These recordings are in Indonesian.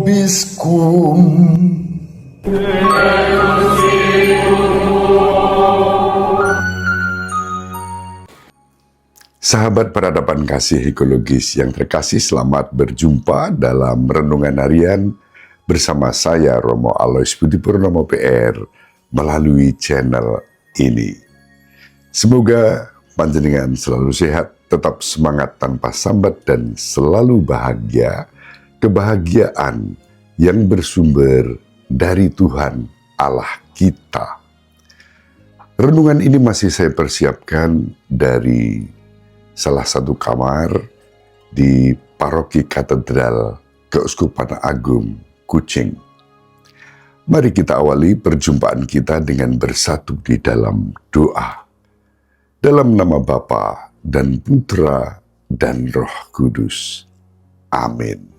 vobiscum. Sahabat peradaban kasih ekologis yang terkasih, selamat berjumpa dalam Renungan Harian bersama saya Romo Alois Budi Purnomo PR melalui channel ini. Semoga panjenengan selalu sehat, tetap semangat tanpa sambat dan selalu bahagia, kebahagiaan yang bersumber dari Tuhan Allah kita. Renungan ini masih saya persiapkan dari salah satu kamar di Paroki Katedral Keuskupan Agung Kucing. Mari kita awali perjumpaan kita dengan bersatu di dalam doa. Dalam nama Bapa dan Putra dan Roh Kudus. Amin.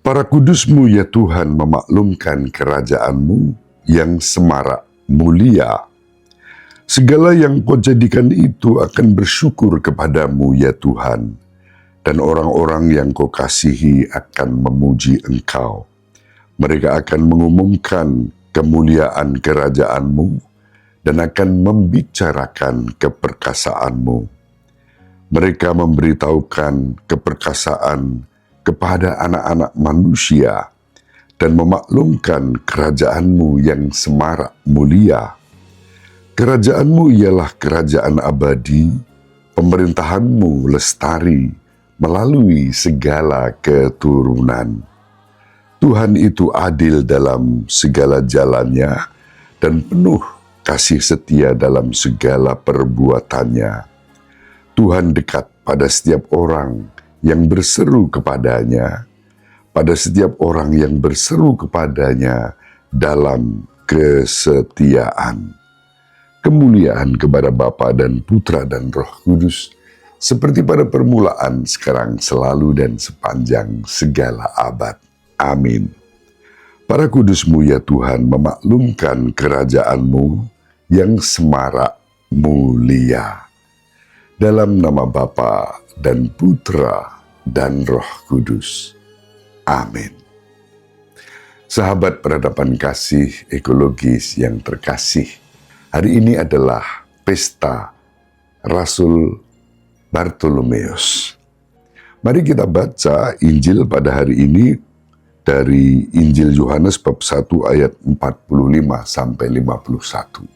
Para kudus-Mu ya Tuhan, memaklumkan kerajaan-Mu yang semarak mulia. Segala yang Kau jadikan itu akan bersyukur kepadamu ya Tuhan, dan orang-orang yang Kau kasihi akan memuji Engkau. Mereka akan mengumumkan kemuliaan kerajaan-Mu dan akan membicarakan keperkasaan-Mu. Mereka memberitahukan keperkasaan kepada anak-anak manusia dan memaklumkan kerajaan-Mu yang semarak mulia. Kerajaan-Mu ialah kerajaan abadi, pemerintahan-Mu lestari melalui segala keturunan. Tuhan itu adil dalam segala jalannya dan penuh kasih setia dalam segala perbuatannya. Tuhan dekat pada setiap orang yang berseru kepadanya, pada setiap orang yang berseru kepadanya dalam kesetiaan. Kemuliaan kepada Bapa dan Putra dan Roh Kudus, seperti pada permulaan, sekarang, selalu, dan sepanjang segala abad. Amin. Para kudus-Mu ya Tuhan, memaklumkan kerajaan-Mu yang semarak mulia. Dalam nama Bapa dan Putra dan Roh Kudus. Amin. Sahabat peradaban kasih ekologis yang terkasih, hari ini adalah pesta Rasul Bartolomeus. Mari kita baca Injil pada hari ini dari Injil Yohanes bab 1 ayat 45 sampai 51.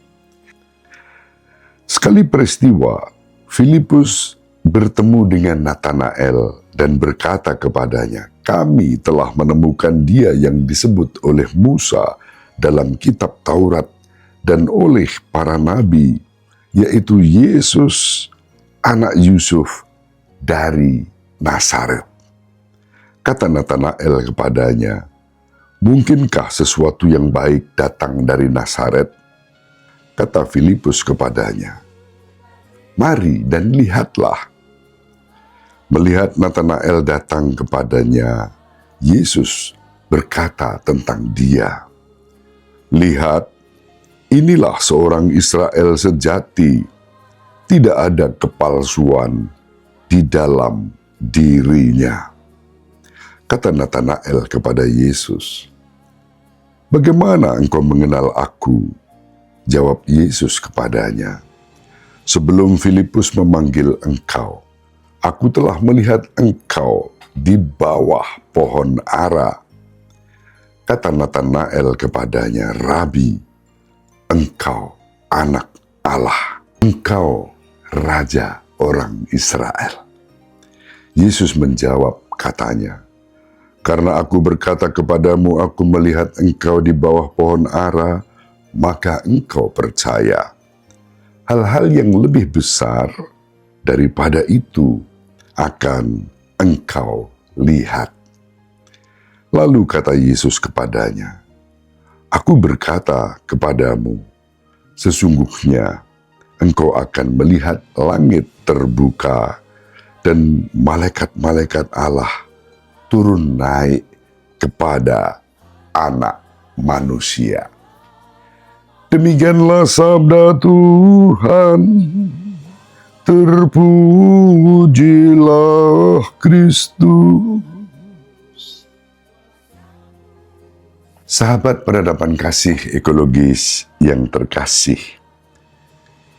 Sekali peristiwa, Filipus bertemu dengan Natanael dan berkata kepadanya, "Kami telah menemukan Dia yang disebut oleh Musa dalam kitab Taurat dan oleh para nabi, yaitu Yesus, anak Yusuf dari Nazaret." Kata Natanael kepadanya, "Mungkinkah sesuatu yang baik datang dari Nazaret?" Kata Filipus kepadanya, "Mari dan lihatlah." Melihat Natanael datang kepadanya, Yesus berkata tentang dia, "Lihat, inilah seorang Israel sejati, tidak ada kepalsuan di dalam dirinya." Kata Natanael kepada Yesus, "Bagaimana engkau mengenal aku?" Jawab Yesus kepadanya, "Sebelum Filipus memanggil engkau, aku telah melihat engkau di bawah pohon ara." Kata Natanael kepadanya, "Rabi, engkau anak Allah, engkau Raja orang Israel." Yesus menjawab katanya, "Karena aku berkata kepadamu, aku melihat engkau di bawah pohon ara, maka engkau percaya. Hal-hal yang lebih besar daripada itu akan engkau lihat." Lalu kata Yesus kepadanya, "Aku berkata kepadamu, sesungguhnya engkau akan melihat langit terbuka dan malaikat-malaikat Allah turun naik kepada Anak Manusia." Demikianlah sabda Tuhan. Terpujilah Kristus. Sahabat peradaban kasih ekologis yang terkasih,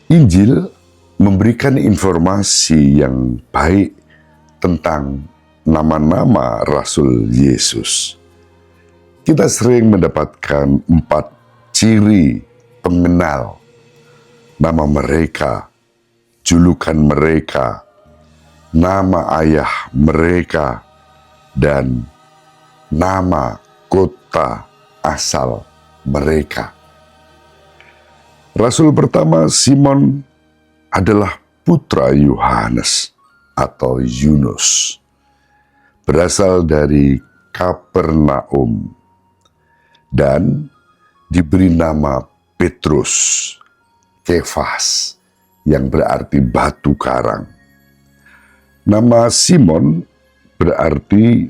Injil memberikan informasi yang baik tentang nama-nama Rasul Yesus. Kita sering mendapatkan 4 ciri pengenal nama mereka, julukan mereka, nama ayah mereka, dan nama kota asal mereka. Rasul pertama Simon adalah putra Yohanes atau Yunus, berasal dari Kapernaum dan diberi nama Petrus, Kefas, yang berarti batu karang. Nama Simon berarti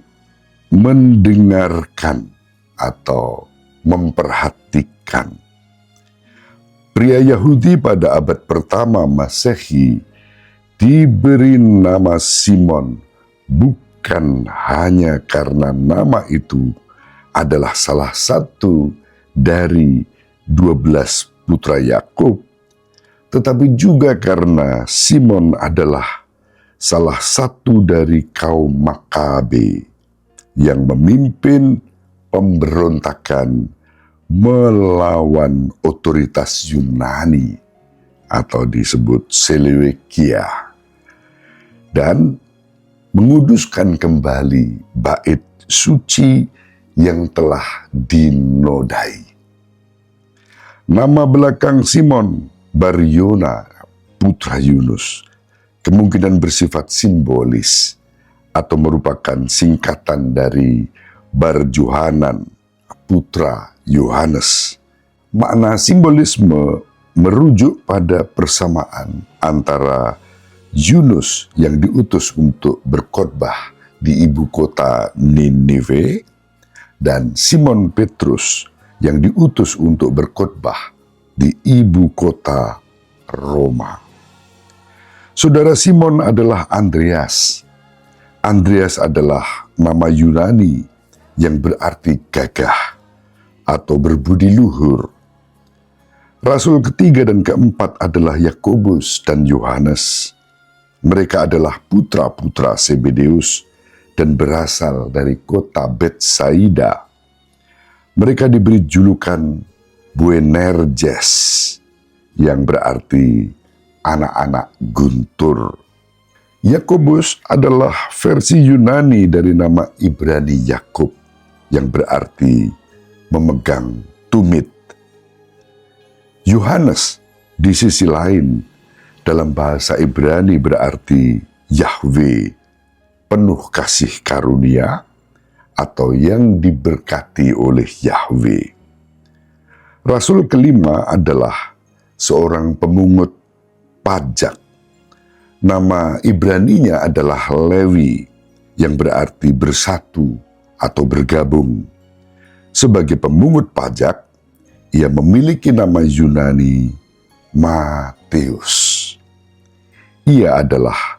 mendengarkan atau memperhatikan. Pria Yahudi pada abad pertama Masehi diberi nama Simon bukan hanya karena nama itu adalah salah satu dari 12 putra Yakub, tetapi juga karena Simon adalah salah satu dari kaum Makabe yang memimpin pemberontakan melawan otoritas Yunani atau disebut Seleukia dan menguduskan kembali bait suci yang telah dinodai. Nama belakang Simon, Baryona, putra Yunus, kemungkinan bersifat simbolis atau merupakan singkatan dari Bar Johanan, putra Yohanes. Makna simbolisme merujuk pada persamaan antara Yunus yang diutus untuk berkhotbah di ibu kota Ninive dan Simon Petrus yang diutus untuk berkhotbah di ibu kota Roma. Saudara Simon adalah Andreas. Andreas adalah nama Yunani yang berarti gagah atau berbudi luhur. Rasul ketiga dan keempat adalah Yakobus dan Yohanes. Mereka adalah putra-putra Zebedeus dan berasal dari kota Betsaida. Mereka diberi julukan Boanerges yang berarti anak-anak guntur. Yakobus adalah versi Yunani dari nama Ibrani Yakub yang berarti memegang tumit. Yohanes di sisi lain dalam bahasa Ibrani berarti Yahweh, penuh kasih karunia atau yang diberkati oleh Yahweh. Rasul kelima adalah seorang pemungut pajak. Nama Ibraninya adalah Lewi yang berarti bersatu atau bergabung. Sebagai pemungut pajak, ia memiliki nama Yunani Matius. Ia adalah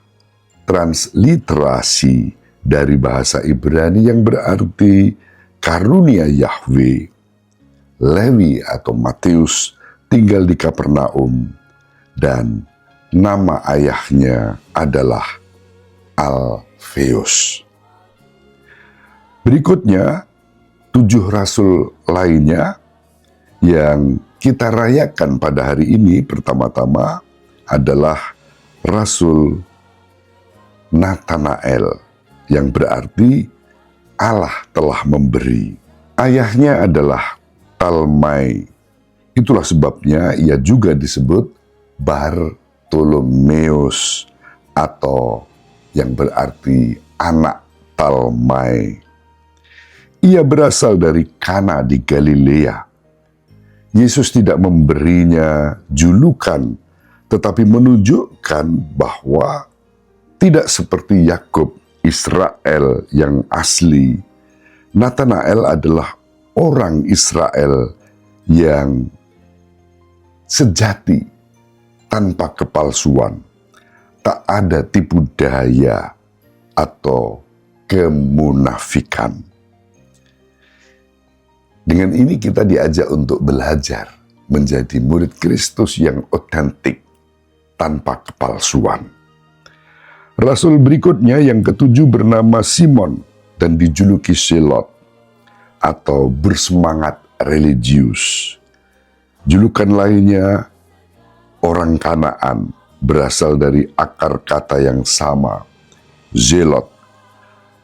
transliterasi dari bahasa Ibrani yang berarti karunia Yahweh. Lewi atau Matius tinggal di Kapernaum dan nama ayahnya adalah Alfeus. Berikutnya, 7 rasul lainnya yang kita rayakan pada hari ini pertama-tama adalah Rasul Nathanael, yang berarti Allah telah memberi. Ayahnya adalah Talmai. Itulah sebabnya ia juga disebut Bartolomeus atau yang berarti anak Talmai. Ia berasal dari Kana di Galilea. Yesus tidak memberinya julukan, tetapi menunjukkan bahwa tidak seperti Yakub, Israel yang asli. Nathanael adalah orang Israel yang sejati, tanpa kepalsuan. Tak ada tipu daya atau kemunafikan. Dengan ini kita diajak untuk belajar menjadi murid Kristus yang otentik tanpa kepalsuan. Rasul berikutnya yang ketujuh bernama Simon dan dijuluki Selot atau bersemangat religius. Julukan lainnya orang Kanaan berasal dari akar kata yang sama, Zelot,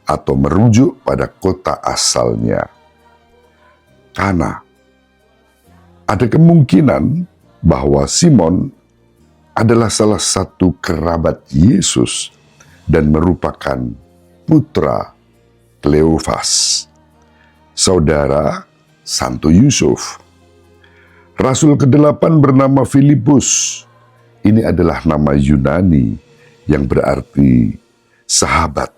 atau merujuk pada kota asalnya, Kana. Ada kemungkinan bahwa Simon adalah salah satu kerabat Yesus dan merupakan putra Kleofas, saudara Santo Yusuf. Rasul ke-8 bernama Filipus. Ini adalah nama Yunani yang berarti sahabat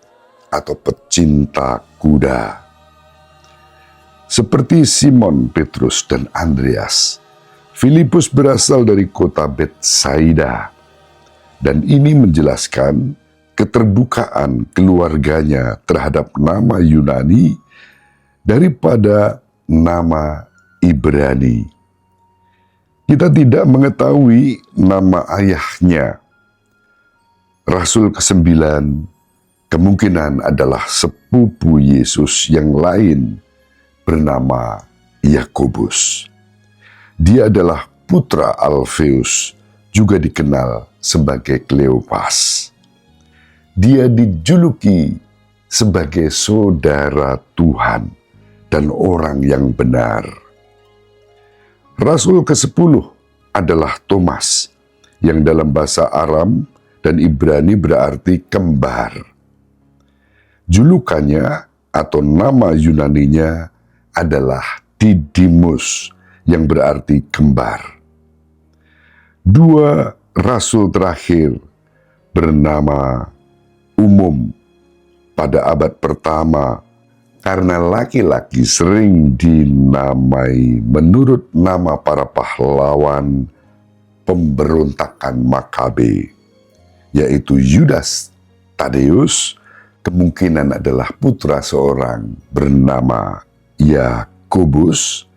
atau pecinta kuda. Seperti Simon, Petrus, dan Andreas, Filipus berasal dari kota Betsaida, dan ini menjelaskan keterbukaan keluarganya terhadap nama Yunani daripada nama Ibrani. Kita tidak mengetahui nama ayahnya. Rasul ke-9 kemungkinan adalah sepupu Yesus yang lain bernama Yakobus. Dia adalah putra Alfeus, juga dikenal sebagai Kleopas. Dia dijuluki sebagai saudara Tuhan dan orang yang benar. Rasul ke-10 adalah Thomas, yang dalam bahasa Aram dan Ibrani berarti kembar. Julukannya atau nama Yunaninya adalah Didimus, yang berarti kembar. Dua rasul terakhir bernama umum pada abad pertama karena laki-laki sering dinamai menurut nama para pahlawan pemberontakan Makabe, yaitu Yudas Tadeus, kemungkinan adalah putra seorang bernama Yakobus.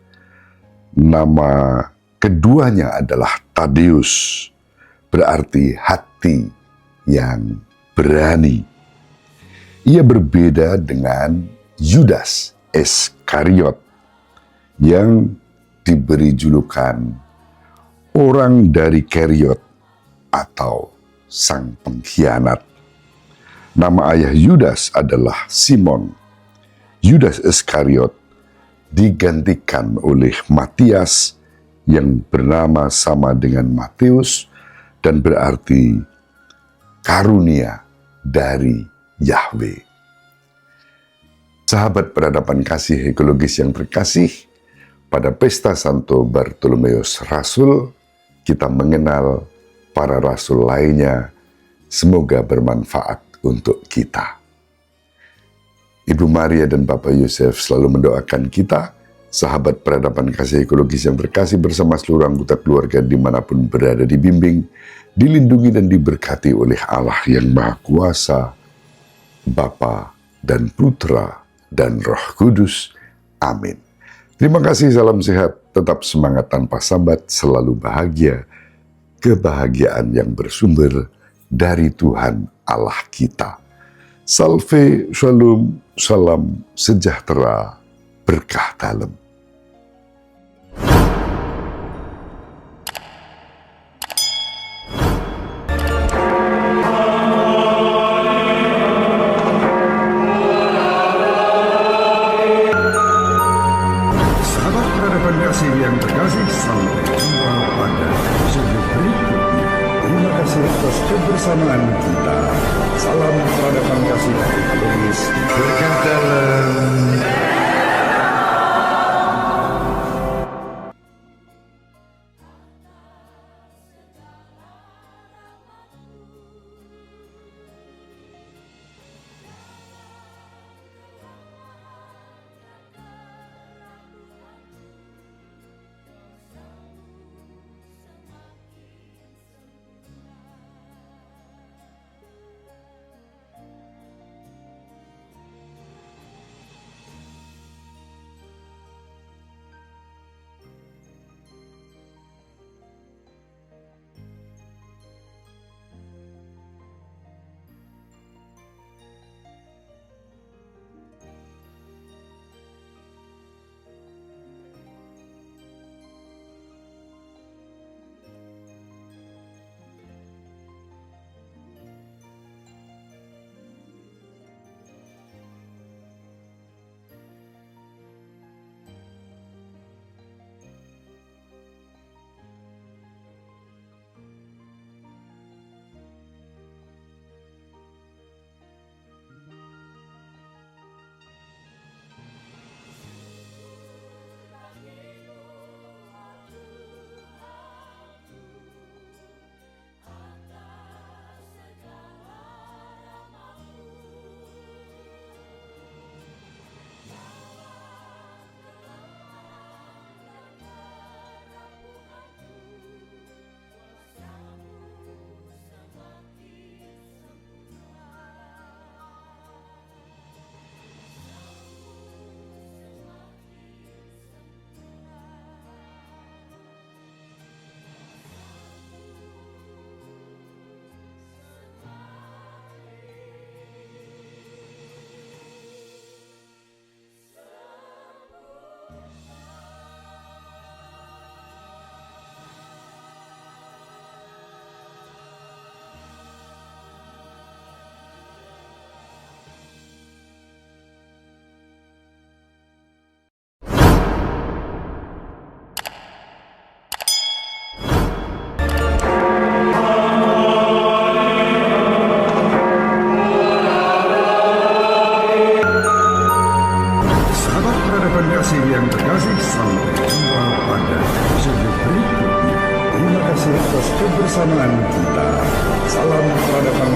Nama keduanya adalah Tadeus, berarti hati yang berani. Ia berbeda dengan Yudas Iskariot yang diberi julukan orang dari Keriot atau sang pengkhianat. Nama ayah Yudas adalah Simon. Yudas Iskariot digantikan oleh Matias yang bernama sama dengan Matius dan berarti karunia dari Yahweh. Sahabat peradaban kasih ekologis yang terkasih, pada pesta Santo Bartolomeus Rasul, kita mengenal para rasul lainnya. Semoga bermanfaat untuk kita. Ibu Maria dan Bapak Yosef selalu mendoakan kita, sahabat peradaban kasih ekologis yang terkasih bersama seluruh anggota keluarga dimanapun berada, dibimbing, dilindungi dan diberkati oleh Allah yang Maha Kuasa, Bapa dan Putra dan Roh Kudus. Amin. Terima kasih, salam sehat, tetap semangat tanpa sambat, selalu bahagia. Kebahagiaan yang bersumber dari Tuhan Allah kita. Salve, shalom, salam sejahtera, berkah dalam. Sahabat peradaban kasih yang terkasih, sampai jumpa pada episode berikutnya. Terima kasih atas kebersamaan kita. Salam peradaban kasih ekologis berkah dalam. kebersamaan kita. Salam peradaban